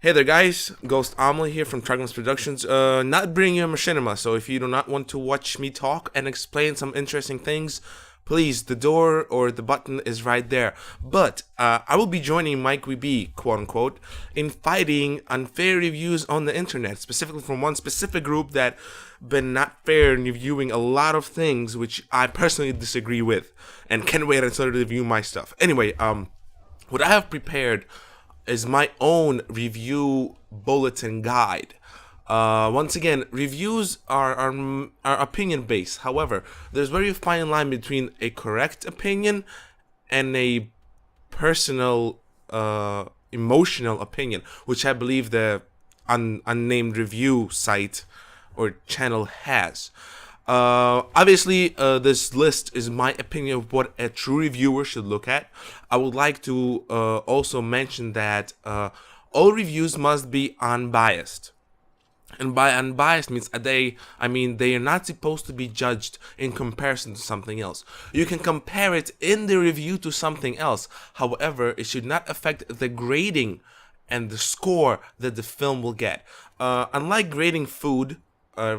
Hey there, guys. Ghost Amelie here from Tragmas Productions. Not bringing you a machinima, so if you do not want to watch me talk and explain some interesting things, please, the door or the button is right there. But I will be joining Mike WB, quote unquote, in fighting unfair reviews on the internet, specifically from one specific group that been not fair in reviewing a lot of things which I personally disagree with, and can't wait until I review my stuff. Anyway, what I have prepared is my own review bulletin guide. Once again, reviews are opinion based. However, there's a very fine line between a correct opinion and a personal, emotional opinion, which I believe the unnamed review site or channel has. Obviously, this list is my opinion of what a true reviewer should look at. I would like to also mention that all reviews must be unbiased. And by unbiased means they are not supposed to be judged in comparison to something else. You can compare it in the review to something else. However, it should not affect the grading and the score that the film will get. Unlike grading food,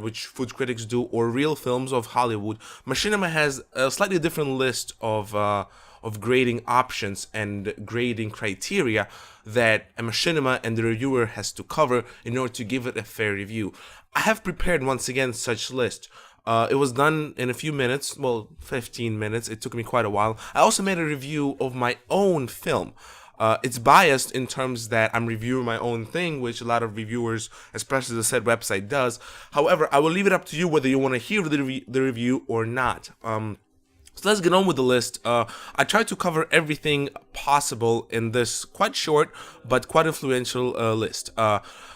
which food critics do, or real films of Hollywood, Machinima has a slightly different list of grading options and grading criteria that a Machinima and the reviewer has to cover in order to give it a fair review. I have prepared once again such list. It was done in a few minutes, well, 15 minutes. It took me quite a while. I also made a review of my own film. It's biased in terms that I'm reviewing my own thing, which a lot of reviewers, especially the said website, does. However, I will leave it up to you whether you want to hear the review or not. So let's get on with the list. I tried to cover everything possible in this quite short but quite influential list.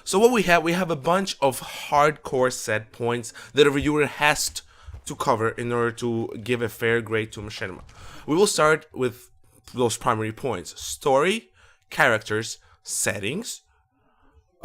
So what we have a bunch of hardcore set points that a reviewer has to cover in order to give a fair grade to Machinima. We will start with those primary points: story, characters, settings,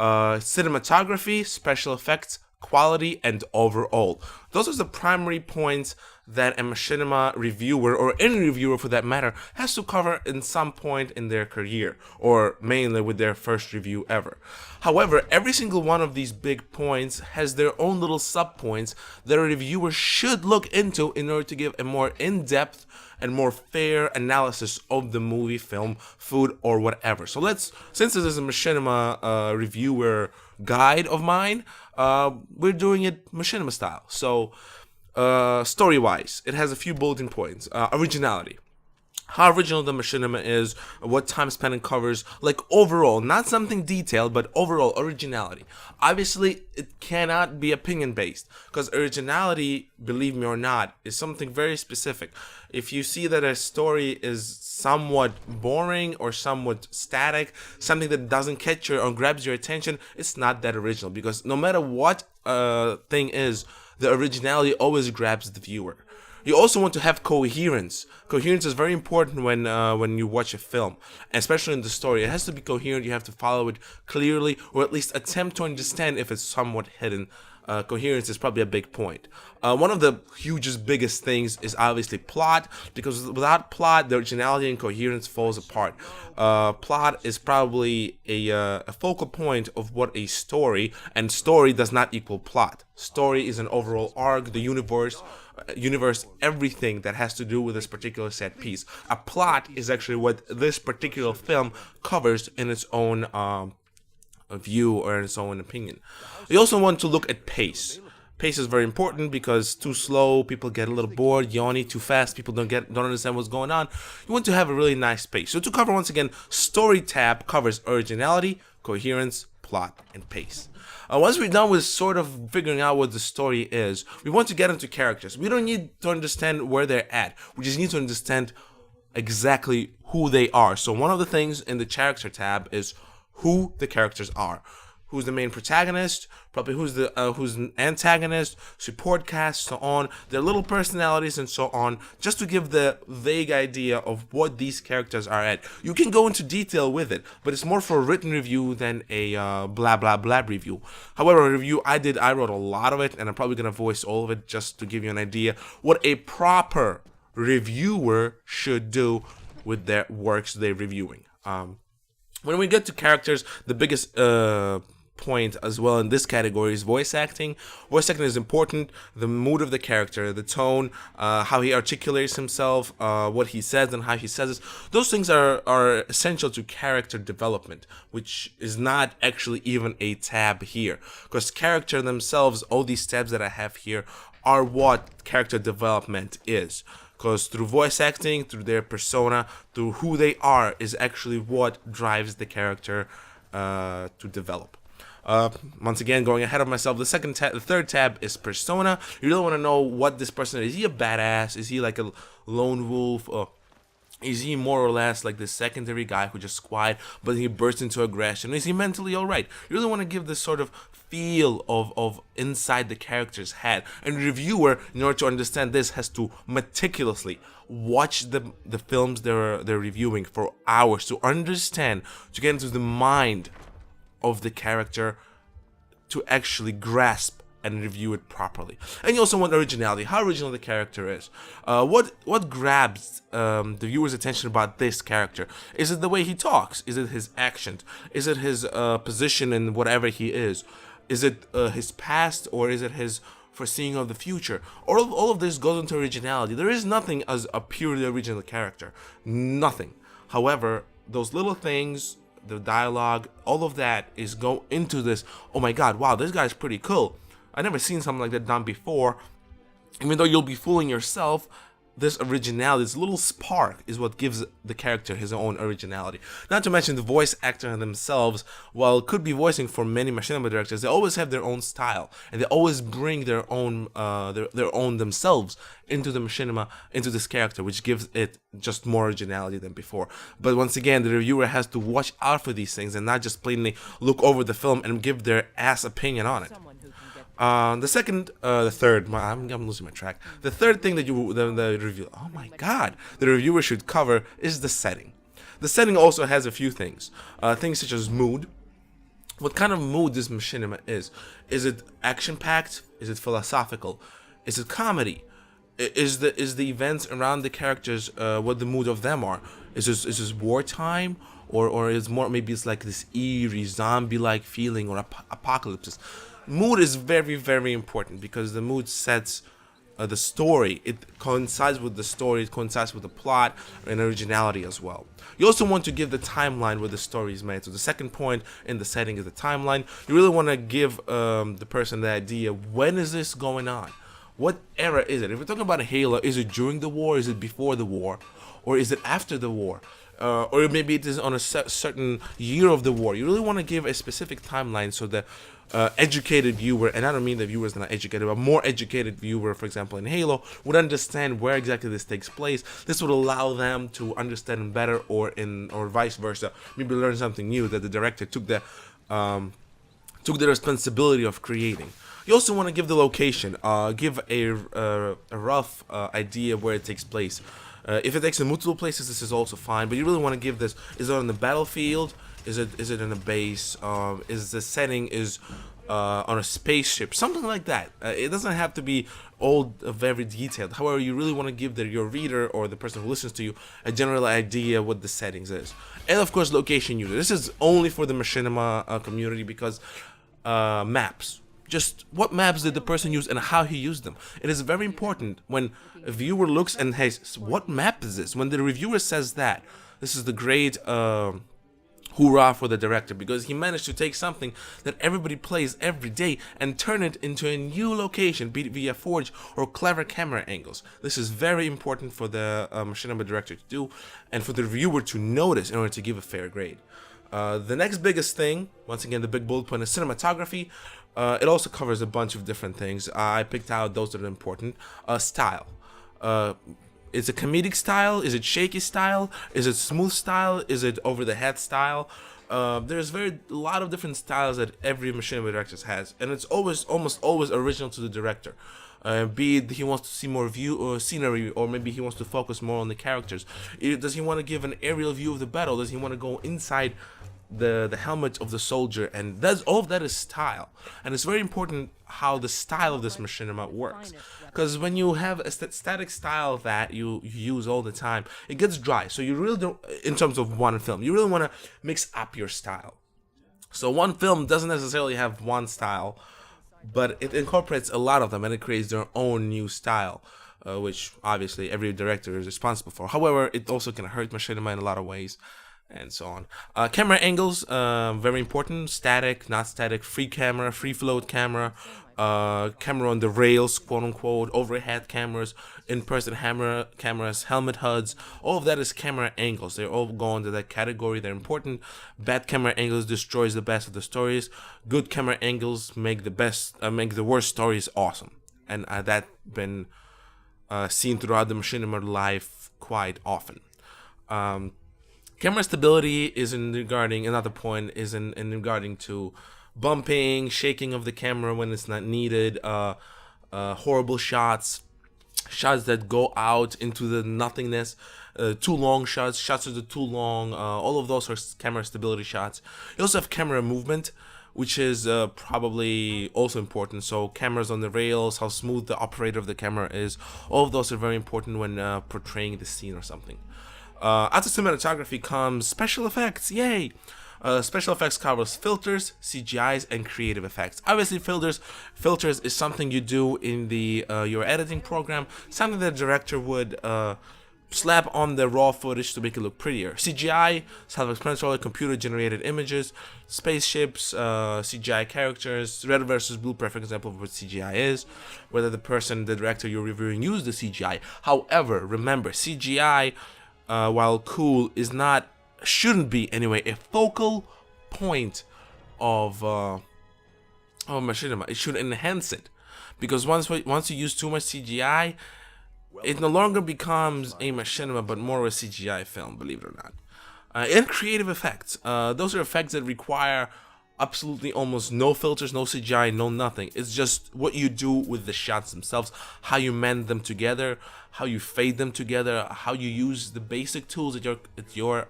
cinematography, special effects, quality, and overall. Those are the primary points that a Machinima reviewer, or any reviewer for that matter, has to cover in some point in their career, or mainly with their first review ever. However, every single one of these big points has their own little sub-points that a reviewer should look into in order to give a more in-depth and more fair analysis of the movie, film, food, or whatever. So since this is a Machinima reviewer guide of mine, we're doing it Machinima style. So, story-wise, it has a few bulletin points. Originality. How original the Machinima is, what time span it covers, like overall, not something detailed, but overall originality. Obviously, it cannot be opinion-based, because originality, believe me or not, is something very specific. If you see that a story is somewhat boring or somewhat static, something that doesn't catch your or grabs your attention, it's not that original, because no matter what thing is, the originality always grabs the viewer. You also want to have coherence. Coherence is very important when you watch a film, especially in the story. It has to be coherent. You have to follow it clearly, or at least attempt to understand if it's somewhat hidden. Coherence is probably a big point. One of the biggest things is obviously plot, because without plot, the originality and coherence falls apart. Plot is probably a focal point of what a story, and story does not equal plot. Story is an overall arc, the universe, everything that has to do with this particular set piece. A plot is actually what this particular film covers in its own view or in its own opinion. You also want to look at pace. Pace is very important, because too slow, people get a little bored. Yawny, too fast, people don't understand what's going on. You want to have a really nice pace. So to cover, once again, story tab covers originality, coherence, plot, and pace. Once we're done with sort of figuring out what the story is, we want to get into characters. We don't need to understand where they're at. We just need to understand exactly who they are. So one of the things in the character tab is who the characters are. Who's the main protagonist, probably who's an antagonist, support cast, so on, their little personalities and so on, just to give the vague idea of what these characters are at. You can go into detail with it, but it's more for a written review than a blah blah blah review. However, a review I wrote a lot of it, and I'm probably gonna voice all of it just to give you an idea what a proper reviewer should do with their works they're reviewing. When we get to characters, the biggest point as well in this category is voice acting. Voice acting is important. The mood of the character, the tone, how he articulates himself, what he says and how he says it. Those things are essential to character development, which is not actually even a tab here. Because character themselves, all these tabs that I have here, are what character development is. Because through voice acting, through their persona, through who they are, is actually what drives the character to develop. Once again, going ahead of myself, the third tab is persona. You really want to know what this person is. Is he a badass? Is he like a lone wolf? Is he more or less like the secondary guy who just quiet, but he bursts into aggression? Is he mentally alright? You really want to give this sort of feel of inside the character's head. And the reviewer, in order to understand this, has to meticulously watch the films they're reviewing for hours to understand, to get into the mind of the character, to actually grasp and review it properly. And you also want originality, how original the character is. What grabs the viewer's attention about this character? Is it the way he talks? Is it his actions? Is it his position in whatever he is? Is it his past, or is it his foreseeing of the future? All of this goes into originality. There is nothing as a purely original character. Nothing. However, those little things, the dialogue, all of that is go into this. Oh my god, wow, this guy's pretty cool. I never seen something like that done before. Even though you'll be fooling yourself, this originality, this little spark, is what gives the character his own originality. Not to mention the voice actor themselves, while could be voicing for many machinima directors, they always have their own style, and they always bring their own themselves into the machinima, into this character, which gives it just more originality than before. But once again, the reviewer has to watch out for these things and not just plainly look over the film and give their ass opinion on it. I'm losing my track. The third thing that the review, oh my god, the reviewer should cover is the setting. The setting also has a few things, things such as mood. What kind of mood this machinima is? Is it action-packed? Is it philosophical? Is it comedy? Is the events around the characters what the mood of them are? Is this wartime? Or is more, maybe it's like this eerie zombie-like feeling, or apocalypse. Mood is very, very important, because the mood sets the story. It coincides with the story, it coincides with the plot and originality as well. You also want to give the timeline where the story is made. So the second point in the setting is the timeline. You really want to give the person the idea, when is this going on? What era is it? If we're talking about a Halo, is it during the war? Is it before the war? Or is it after the war? Or maybe it is on a certain year of the war. You really want to give a specific timeline so that educated viewer, and I don't mean the viewer is not educated, but more educated viewer, for example in Halo, would understand where exactly this takes place. This would allow them to understand better, or vice versa, maybe learn something new that the director took the responsibility of creating. You also want to give the location, give a rough idea of where it takes place. If it takes in multiple places, this is also fine, but you really want to give this, is it on the battlefield? Is it in a base? Is the setting on a spaceship? Something like that. It doesn't have to be all very detailed. However, you really want to give your reader, or the person who listens to you, a general idea what the settings is. And of course, location user. This is only for the machinima community, because maps. Just what maps did the person use and how he used them. It is very important when a viewer looks and, hey, what map is this? When the reviewer says that, this is the great hoorah for the director, because he managed to take something that everybody plays every day and turn it into a new location, be it via Forge or clever camera angles. This is very important for the machinima director to do, and for the reviewer to notice in order to give a fair grade. The next biggest thing, once again, the big bullet point, is cinematography. It also covers a bunch of different things. I picked out those that are important. Style. Is it comedic style? Is it shaky style? Is it smooth style? Is it over the head style? There's a lot of different styles that every machinima director has, and it's almost always original to the director. Be it he wants to see more scenery, or maybe he wants to focus more on the characters. Does he want to give an aerial view of the battle? Does he want to go inside the helmet of the soldier, and that's all of that is style. And it's very important how the style of this machinima works, because when you have a static style that you use all the time, it gets dry. So you really don't, in terms of one film, you really want to mix up your style. So one film doesn't necessarily have one style, but it incorporates a lot of them, and it creates their own new style, which obviously every director is responsible for. However, it also can hurt machinima in a lot of ways, and so on. Camera angles, very important. Static, not static, free camera, free float camera, camera on the rails, quote unquote, overhead cameras, in-person cameras, helmet HUDs. All of that is camera angles. They all go into that category. They're important. Bad camera angles destroys the best of the stories. Good camera angles make the worst stories awesome, and that been seen throughout the machinima life quite often. Camera stability is in regarding another point is in regarding to bumping, shaking of the camera when it's not needed, horrible shots that go out into the nothingness, too long shots that are too long. All of those are camera stability shots. You also have camera movement, which is probably also important. So cameras on the rails, how smooth the operator of the camera is, all of those are very important when portraying the scene or something. After cinematography comes special effects. Yay! Special effects covers filters, CGIs, and creative effects. Obviously, filters is something you do in the your editing program, something that the director would slap on the raw footage to make it look prettier. CGI, self-explanatory, computer-generated images, spaceships, CGI characters. Red versus Blue, perfect example of what CGI is. Whether the director you're reviewing, used the CGI. However, remember, CGI, while cool, shouldn't be anyway a focal point of machinima. It should enhance it, because once you use too much CGI, it no longer becomes a machinima but more of a CGI film, believe it or not. And creative effects, those are effects that require absolutely almost no filters, no CGI, no nothing. It's just what you do with the shots themselves, how you mend them together, how you fade them together, how you use the basic tools at your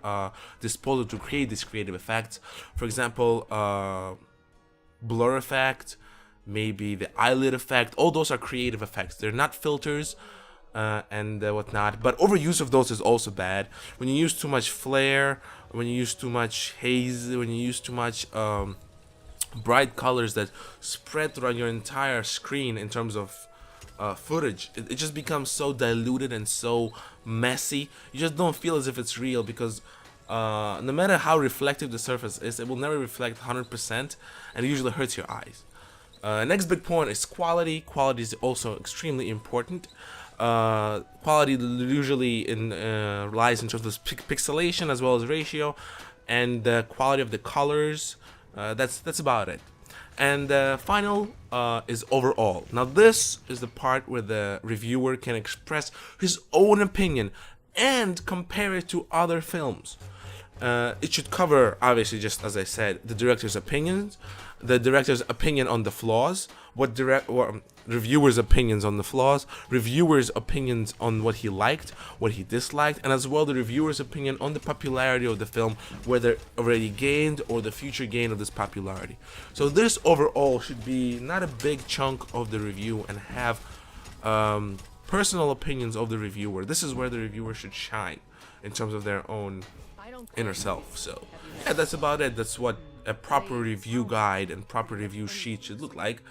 disposal to create these creative effects. For example, blur effect, maybe the eyelid effect. All those are creative effects. They're not filters and whatnot. But overuse of those is also bad. When you use too much flare, when you use too much haze, when you use too much bright colors that spread throughout your entire screen in terms of footage, it just becomes so diluted and so messy. You just don't feel as if it's real, because no matter how reflective the surface is, it will never reflect 100%, and it usually hurts your eyes. Next big point is quality. Quality is also extremely important. Quality usually lies in terms of pixelation as well as ratio, and the quality of the colors. That's about it. And final is overall. Now this is the part where the reviewer can express his own opinion and compare it to other films. It should cover, obviously, just as I said, the director's opinions, the director's opinion on the flaws, reviewers' opinions on the flaws, reviewers' opinions on what he liked, what he disliked, and as well the reviewer's opinion on the popularity of the film, whether already gained or the future gain of this popularity. So this overall should be not a big chunk of the review and have personal opinions of the reviewer. This is where the reviewer should shine in terms of their own inner self. So yeah, that's about it. That's what a proper review guide and proper review sheet should look like.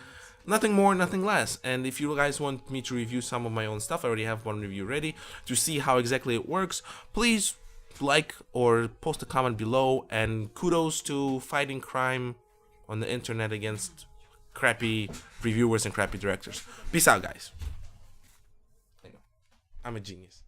Nothing more, nothing less. And if you guys want me to review some of my own stuff, I already have one review ready to see how exactly it works. Please like or post a comment below, and kudos to fighting crime on the internet against crappy reviewers and crappy directors. Peace out, guys. I'm a genius.